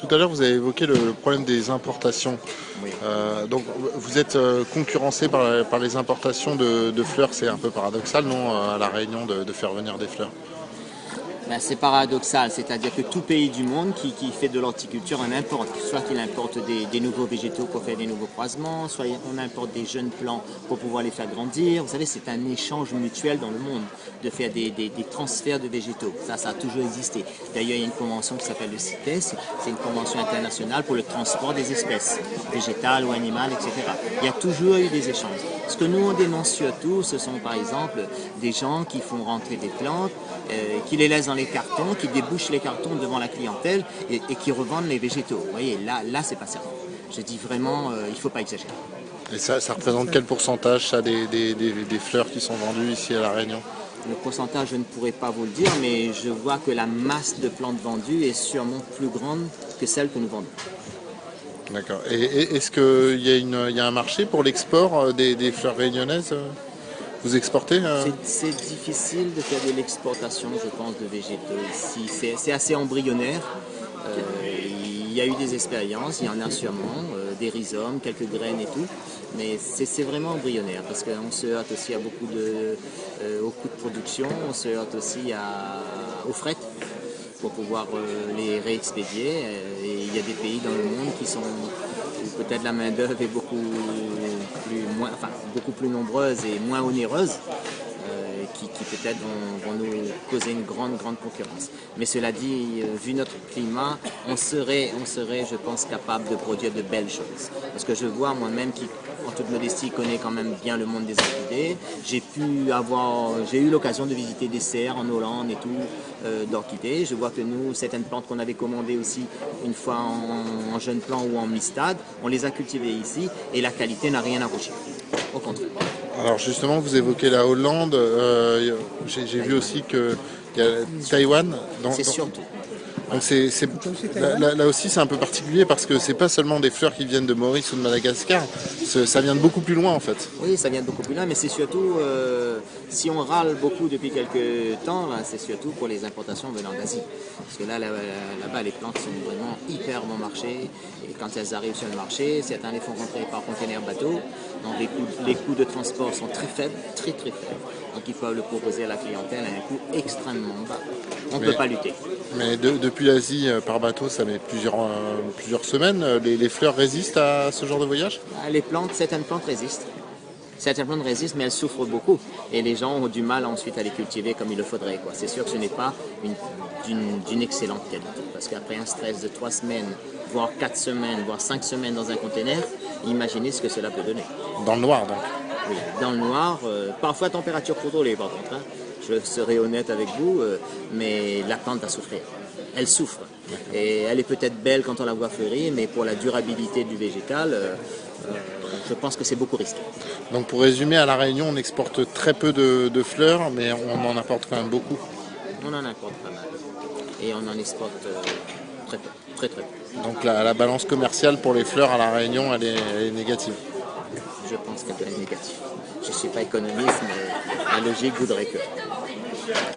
Tout à l'heure, vous avez évoqué le problème des importations. Oui. Donc, vous êtes concurrencé par les importations de fleurs. C'est un peu paradoxal, non, à La Réunion, de faire venir des fleurs? Ben, c'est paradoxal, c'est-à-dire que tout pays du monde qui fait de l'horticulture en importe, soit qu'il importe des nouveaux végétaux pour faire des nouveaux croisements, soit on importe des jeunes plants pour pouvoir les faire grandir. Vous savez, c'est un échange mutuel dans le monde de faire des transferts de végétaux. Ça a toujours existé. D'ailleurs, il y a une convention qui s'appelle le CITES, c'est une convention internationale pour le transport des espèces, végétales ou animales, etc. Il y a toujours eu des échanges. Ce que nous on dénonce surtout, ce sont par exemple des gens qui font rentrer des plantes, qui les laissent dans les cartons, qui débouchent les cartons devant la clientèle et qui revendent les végétaux. Vous voyez, là c'est pas ça. Je dis vraiment, il ne faut pas exagérer. Et ça représente quel pourcentage, ça, des fleurs qui sont vendues ici à La Réunion? Le pourcentage, je ne pourrais pas vous le dire, mais je vois que la masse de plantes vendues est sûrement plus grande que celle que nous vendons. D'accord. Et est-ce qu'il y a un marché pour l'export des fleurs réunionnaises? Vous exportez C'est difficile de faire de l'exportation, je pense, de végétaux ici. C'est assez embryonnaire. Il y a eu des expériences, il y en a sûrement, des rhizomes, quelques graines et tout, mais c'est vraiment embryonnaire parce qu'on se heurte aussi à au coût de production, on se heurte aussi aux fret pour pouvoir les réexpédier. Et il y a des pays dans le monde où peut-être la main-d'œuvre est beaucoup plus nombreuse et moins onéreuse, qui peut-être vont nous causer une grande concurrence. Mais cela dit, vu notre climat, on serait, je pense, capable de produire de belles choses. Parce que je vois moi-même qui, en toute modestie, connaît quand même bien le monde des orchidées. J'ai eu l'occasion de visiter des serres en Hollande et tout, d'orchidées. Je vois que nous, certaines plantes qu'on avait commandées aussi une fois en jeune plant ou en mi-stade, on les a cultivées ici et la qualité n'a rien à rougir. Au contraire. Alors justement, vous évoquez la Hollande. J'ai vu aussi qu'il y a Taïwan. C'est surtout. Donc là aussi, c'est un peu particulier parce que c'est pas seulement des fleurs qui viennent de Maurice ou de Madagascar. Ça vient de beaucoup plus loin en fait. Oui, ça vient de beaucoup plus loin, mais c'est surtout, si on râle beaucoup depuis quelques temps, c'est surtout pour les importations venant d'Asie. Parce que là-bas, les plantes sont vraiment hyper bon marché. Et quand elles arrivent sur le marché, certains les font rentrer par conteneur bateau. Donc les coûts de transport sont très faibles, très faibles. Donc ils peuvent le proposer à la clientèle à un coût extrêmement bas. On ne peut pas lutter. Mais depuis l'Asie par bateau, ça met plusieurs semaines. Les fleurs résistent à ce genre de voyage? Certaines plantes résistent. Certaines plantes résistent, mais elles souffrent beaucoup. Et les gens ont du mal ensuite à les cultiver comme il le faudrait. C'est sûr que ce n'est pas d'une excellente qualité. Parce qu'après un stress de 3 semaines, voire 4 semaines, voire 5 semaines dans un conteneur, imaginez ce que cela peut donner. Dans le noir, donc? Oui, dans le noir, parfois à température contrôlée par contre. Je serai honnête avec vous, mais la plante va souffrir. Elle souffre. Et elle est peut-être belle quand on la voit fleurir, mais pour la durabilité du végétal, je pense que c'est beaucoup risqué. Donc pour résumer, à La Réunion, on exporte très peu de fleurs, mais on en importe quand même beaucoup. On en importe pas mal. Et on en exporte très peu, très peu. Donc la balance commerciale pour les fleurs à La Réunion, elle est négative. Je pense qu'elle est négative. Je ne suis pas économiste, mais la logique voudrait que.